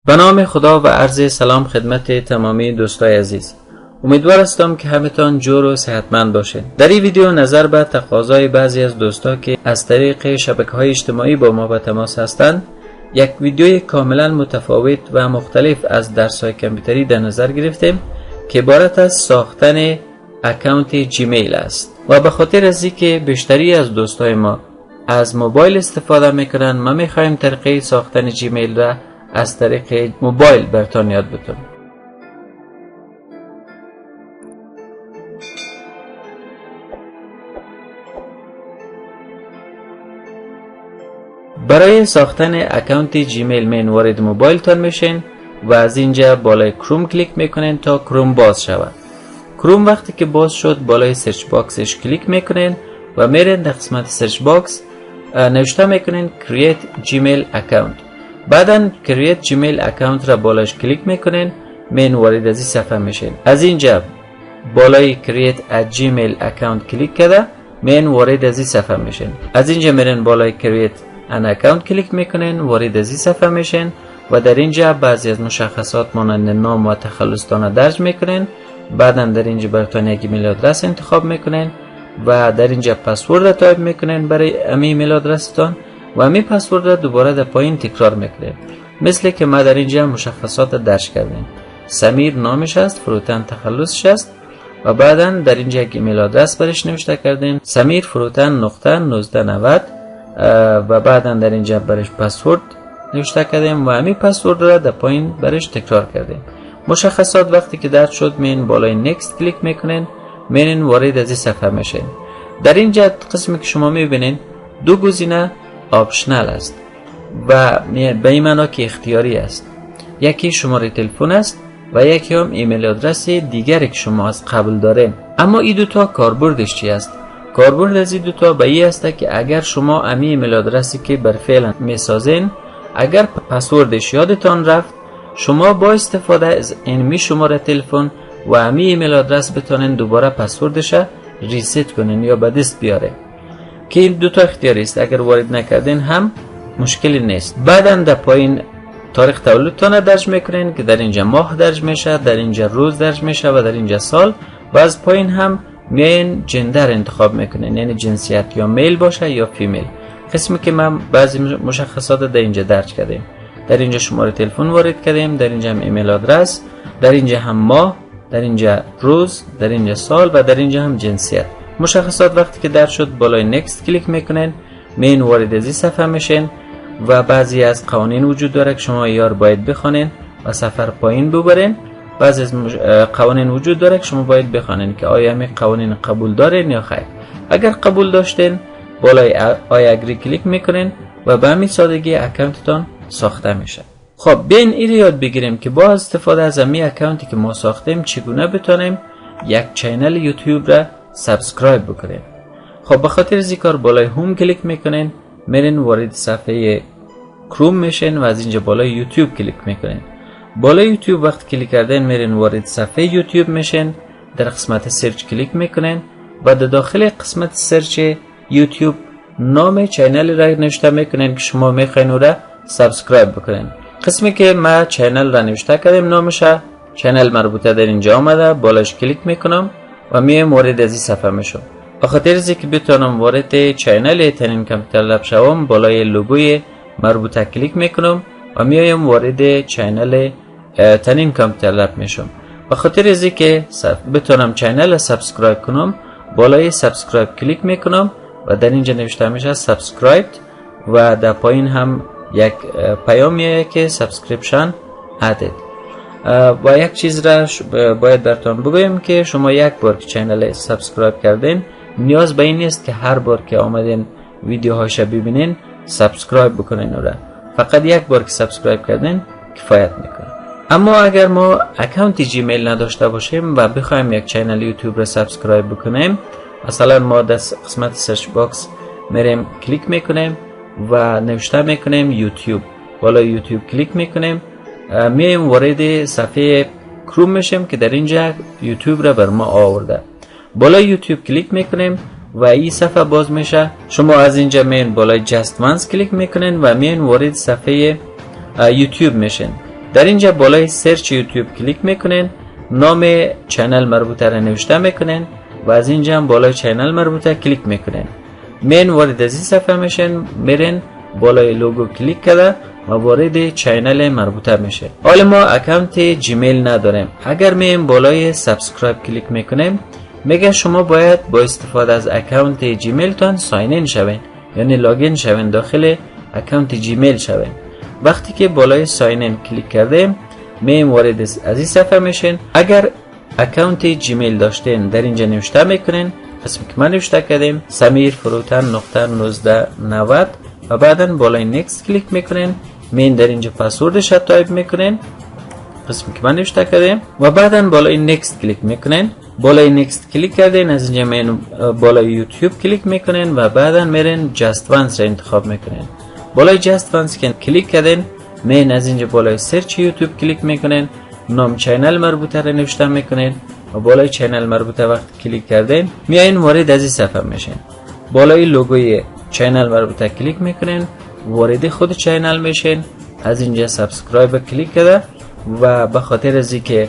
به نام خدا و عرض سلام خدمت تمامی دوستای عزیز. امیدوار هستم که همتان جور و صحتمند باشید. در این ویدیو نظر به تقاضای بعضی از دوستا که از طریق شبکه‌های اجتماعی با ما به تماس هستند، یک ویدیوی کاملا متفاوت و مختلف از درس‌های کامپیوتری در نظر گرفتیم که عبارت از ساختن اکانت جیمیل است و به خاطر از اینکه بیشتری از دوستای ما از موبایل استفاده میکنن، ما میخوایم طریقه ساختن جیمیل را از طریق موبایل براتون یاد بدم. برای ساختن اکانت جیمیل من وارد موبایل تان میشین و از اینجا بالای کروم کلیک میکنین تا کروم باز شود. کروم وقتی که باز شد بالای سرچ باکسش کلیک میکنین و میرین در قسمت سرچ باکس نوشته میکنین create gmail account. بعدن create gmail account را بالاش کلیک میکنین، من وارد از این صفحه میشین. از اینجا بالای create a gmail account کلیک کرده من وارد از این صفحه میشین. از اینجا میرین بالای create an account کلیک میکنین، وارد از این صفحه میشین و در اینجا بعضی از مشخصات مانند نام و تخلصتان درج میکنین. بعدا در اینجا براتون یک ایمیل آدرس انتخاب میکنین و در اینجا پسورد را تایپ میکنین برای امی ایمیل آدرستان و امی پسورد را دوباره در پایین تکرار میکنین. مثل که ما در اینجا مشخصات درج کردیم. سمیر نامش است، فروتن تخلصش است و بعدا در اینجا یک ایمیل آدرس برش نوشته کردیم سمیر فروتن نقطه 1990 و بعدا در اینجا برش پسورد نوشته کردیم و امی پسورد را در پایین برش تکرار کردیم. مشخصات وقتی که درج شد من بالای نکست کلیک میکنین، من وارد از این صفحه میشین. در اینجا قسمی که شما میبینین دو گزینه آپشنال است و به این معنی که اختیاری است. یکی شماره تلفن است و یکی هم ایمیل آدرس دیگری که شما از قبل دارین. اما این دوتا کاربردش چی است؟ کاربرد از این دوتا به این است که اگر شما امی ایمیل آدرسی که بر فعلا میسازین اگر پسوردش یادتان رفت، شما با استفاده از این شماره تلفن و امی ایمیل آدرس بتونین دوباره پسوردش ریست کنین یا به دست بیاره که این دوتا اختیاری است. اگر وارد نکردین هم مشکلی نیست. بعدا در پایین تاریخ تولدتان درج میکنین که در اینجا ماه درج میشه، در اینجا روز درج میشه و در اینجا سال و از پایین هم میین جندر انتخاب میکنین، یعنی جنسیت یا میل باشه یا فیمیل. قسمی که من بعضی مشخصات در اینجا درج کردیم. در اینجا شماره تلفن وارد کردیم، در اینجا هم ایمیل آدرس، در اینجا هم ماه، در اینجا روز، در اینجا سال و در اینجا هم جنسیت. مشخصات وقتی که درج شد بالای نکست کلیک میکنین، من وارد از این صفحه میشین و بعضی از قوانین وجود داره که شما یار باید بخونین و سفر پایین ببرین. بعضی از قوانین وجود داره که شما باید بخونین که آیا همین قوانین قبول دارین یا خیر. اگر قبول داشتین بالای آی اگری کلیک میکنین و به همین سادگی اکانتتان ساخته میشه. خب بیاین این یاد بگیریم که با استفاده از امی اکانتی که ما ساختیم چگونه بتونیم یک چینل یوتیوب را سبسکرایب بکنیم. خب به خاطر از این کار بالای هوم کلیک میکنین، میرین وارد صفحه کروم میشین و از اینجا بالای یوتیوب کلیک میکنین. بالای یوتیوب وقتی کلیک کردین میرین وارد صفحه یوتیوب میشین، در قسمت سرچ کلیک میکنین و در داخل قسمت سرچ یوتیوب نام چینل را نوشته میکنین که شما میخواین او را سبسکرایب بکنین. قسمی که ما چینل را نوشته کردیم نامش، چینل مربوطه در اینجا آمده، بالاش کلیک میکنم و میایم وارد از این صفحه میشم. به خاطر از اینکه بتونم وارد چینل تنین کمپیوتر لب شوم بالای لوگوی مربوطه کلیک میکنم و میایم وارد چینل تنین کمپیوتر لب میشم. به خاطر از اینکه بتونم چینل سابسکرایب کنم بالای سابسکرایب کلیک میکنم و در اینجا نوشته میشه سابسکرایب و در پایین هم یک پیامیه که سابسکریپشن ادد. و یک چیز را باید براتون بگویم که شما یک بار که چینل سابسکرایب کردین نیاز به این نیست که هر بار که آمدین ویدیوهاش ببینین سابسکرایب بکنین اون را. فقط یک بار که سابسکرایب کردین کفایت میکنه. اما اگر ما اکانت جیمیل نداشته باشیم و بخوایم یک چینل یوتیوب را سابسکرایب بکنیم، مثلا ما در قسمت سرچ باکس میریم کلیک میکنیم و نوشته میکنیم یوتیوب، بالای یوتیوب کلیک میکنیم، میایم وارد صفحه کروم میشیم که در اینجا یوتیوب را بر ما آورده. بالای یوتیوب کلیک میکنیم و این صفحه باز میشه. شما از اینجا میین بالای جست وانس کلیک میکنین و میین وارد صفحه یوتیوب میشین. در اینجا بالای سرچ یوتیوب کلیک میکنین، نام چینل مربوطه را نوشته میکنین و از اینجا هم بالای چینل مربوطه کلیک میکنین. من وارد از این صفحه میشین، میرین بالای لوگو کلیک کرده و وارد چینل مربوطه میشه. حالا ما اکانت جیمیل نداریم. اگر میم بالای سبسکرایب کلیک میکنیم، میگه شما باید با استفاده از اکانت جیمیل تان ساین این شوین، یعنی لاگین شوین، داخل اکانت جیمیل شوین. وقتی که بالای ساین این کلیک کردیم، میم وارد از این صفحه میشین. اگر اکانت جیمیل داشتین در اینجا نوشته میکنین، اسمی که من نوشته کردیم سمیر فروتن نقطه 1990 و بعدا بالای نیکست کلیک میکنین. من در اینجا پسوردش را تایپ میکنین، اسمی که من نوشته کردیم و بعدا بالای نیکست کلیک میکنین. بالای نیکست کلیک کردین، از اینجا من بالای یوتیوب کلیک میکنین و بعدا میرین جست وانس را انتخاب میکنین. بالای جست وانس که کلیک کردین، من از اینجا بالای سرچ یوتیوب کلیک میکنین، نام چینل مربوطه را نوشته میکنین و بالای چینل مربوطه وقت کلیک کردین میایین وارد از این صفحه میشین. بالای لوگوی چینل مربوطه کلیک میکنین، وارد خود چینل میشین. از اینجا سبسکرایب کلیک کرده و به خاطر از اینکه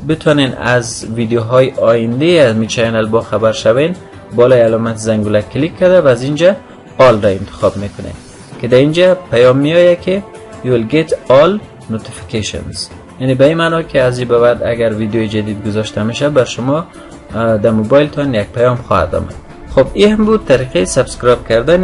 بتونین از ویدیوهای آینده از می چینل با خبر شوین، بالای علامت زنگوله کلیک کرده و از اینجا آل را انتخاب میکنین که در اینجا پیام میآید که you will get all notifications، یعنی به این معنی که از این به بعد اگر ویدیو جدید گذاشته میشه بر شما در موبایلتان یک پیام خواهد آمد. خب این هم بود طریقه سبسکرایب کردن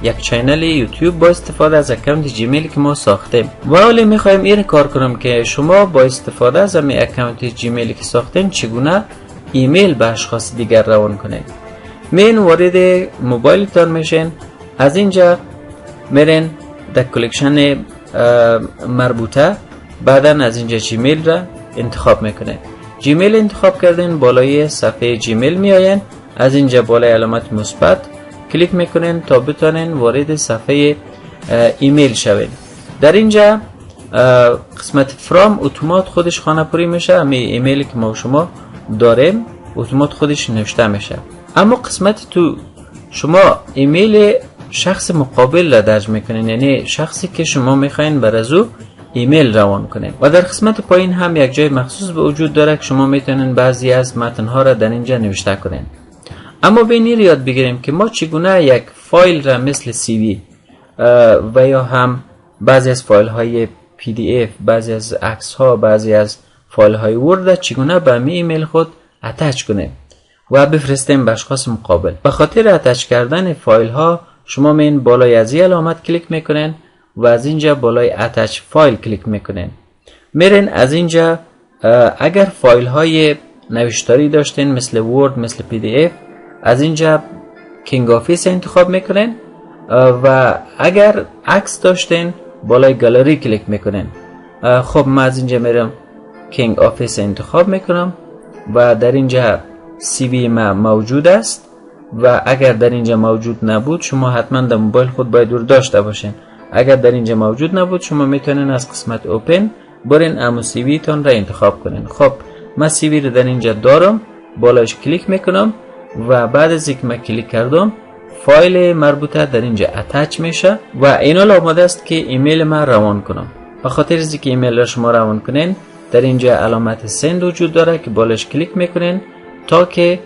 یک چینل یوتیوب با استفاده از اکانت جیمیل که ما ساختیم. و حالا میخوایم این کار کنیم که شما با استفاده از همین اکانت جیمیلی که ساختین چگونه ایمیل به اشخاص دیگر روان کنین. من وارد موبایلتان میشین، از اینجا میرین در کلکشن مربوطه، بعدا از اینجا جیمیل را انتخاب میکنین. جیمیل انتخاب کردین، بالای صفحه جیمیل میاین، از اینجا بالای علامت مثبت کلیک میکنین تا بتونین وارد صفحه ایمیل شوین. در اینجا قسمت فرام اتومات خودش خانه پوری میشه، همین ایمیلی که ما شما داریم اتومات خودش نوشته میشه. اما قسمت تو شما ایمیل شخص مقابل را درج میکنین، یعنی شخصی که شما میخواین بر از او ایمیل روان کنین. و در قسمت پایین هم یک جای مخصوص به وجود داره که شما میتونین بعضی از متنها را در اینجا نوشته کنین. اما بینی یاد بگیریم که ما چگونه یک فایل را مثل سی وی و یا هم بعضی از فایل های پی دی اف، بعضی از عکس ها، بعضی از فایل های ورد چگونه به می ایمیل خود اتچ کنیم و بفرستیم به اشخاص مقابل. به خاطر اتچ کردن فایل ها شما من بالای از این علامت کلیک میکنین و از اینجا بالای اتچ فایل کلیک میکنین. میرین از اینجا اگر فایل های نوشتاری داشتین مثل ورد، مثل پی دی اف، از اینجا کینگ آفیس انتخاب میکنین و اگر عکس داشتین بالای گالری کلیک میکنین. خب من از اینجا میرم کینگ آفیس انتخاب میکنم و در اینجا سی وی ما موجود است و اگر در اینجا موجود نبود شما حتما در موبایل خود باید دور داشته باشین. اگر در اینجا موجود نبود شما میتونین از قسمت اوپن برین امو سی وی تون را انتخاب کنین. خب من سی وی رو در اینجا دارم، بالاش کلیک میکنم و بعد از اینکه من کلیک کردم فایل مربوطه در اینجا اتچ میشه و اینال آماده است که ایمیل من روان کنم. به خاطر اینکه ایمیل را شما روان کنین در اینجا علامت سند وجود داره که بالاش کلیک میکنین تا که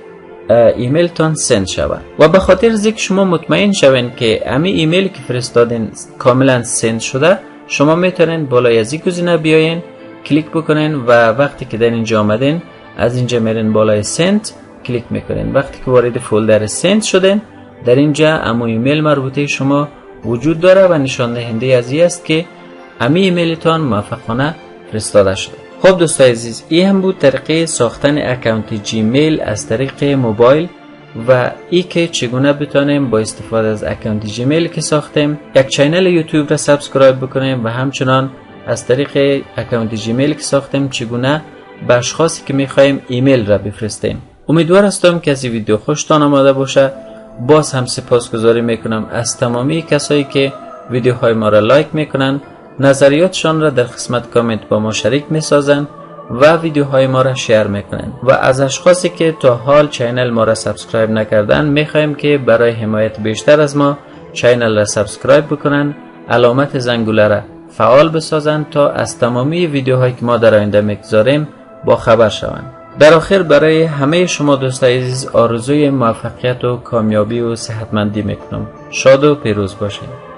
ایمیل تان سند شود. و به خاطر اینکه شما مطمئن شوین که همین ایمیل که فرستادین کاملا سند شده، شما میتونین بالای از این گزینه بیاین کلیک بکنین و وقتی که در اینجا آمدین از اینجا میرین بالای سند کلیک میکنین. وقتی که وارد فولدر سند شدین در اینجا امو ایمیل مربوطه شما وجود داره و نشان دهنده از این است که همین ایمیلتان موفقانه فرستاده شده. خب دوستای عزیز، این هم بود طریقه ساختن اکانت جیمیل از طریق موبایل و ای که چگونه بتونیم با استفاده از اکانت جیمیل که ساختیم یک چینل یوتیوب را سبسکرایب بکنیم و همچنان از طریق اکانت جیمیل که ساختیم چگونه به اشخاصی که میخوایم ایمیل را بفرستیم. امیدوار هستم که از این ویدیو خوشتان آمده باشه. باز هم سپاسگزاری میکنم از تمامی کسایی که ویدیوهای ما را لایک میکنن، نظریاتشان را در قسمت کامنت با ما شریک میسازن و ویدیوهای ما را شیر میکنن. و از اشخاصی که تا حال چینل ما را سبسکرایب نکردن میخوایم که برای حمایت بیشتر از ما چینل را سبسکرایب بکنن، علامت زنگوله را فعال بسازند تا از تمامی ویدیوهایی که ما در آینده میگذاریم با خبر شوند. در آخر برای همه شما دوستان عزیز آرزوی موفقیت و کامیابی و صحتمندی میکنم. شاد و پیروز باشید.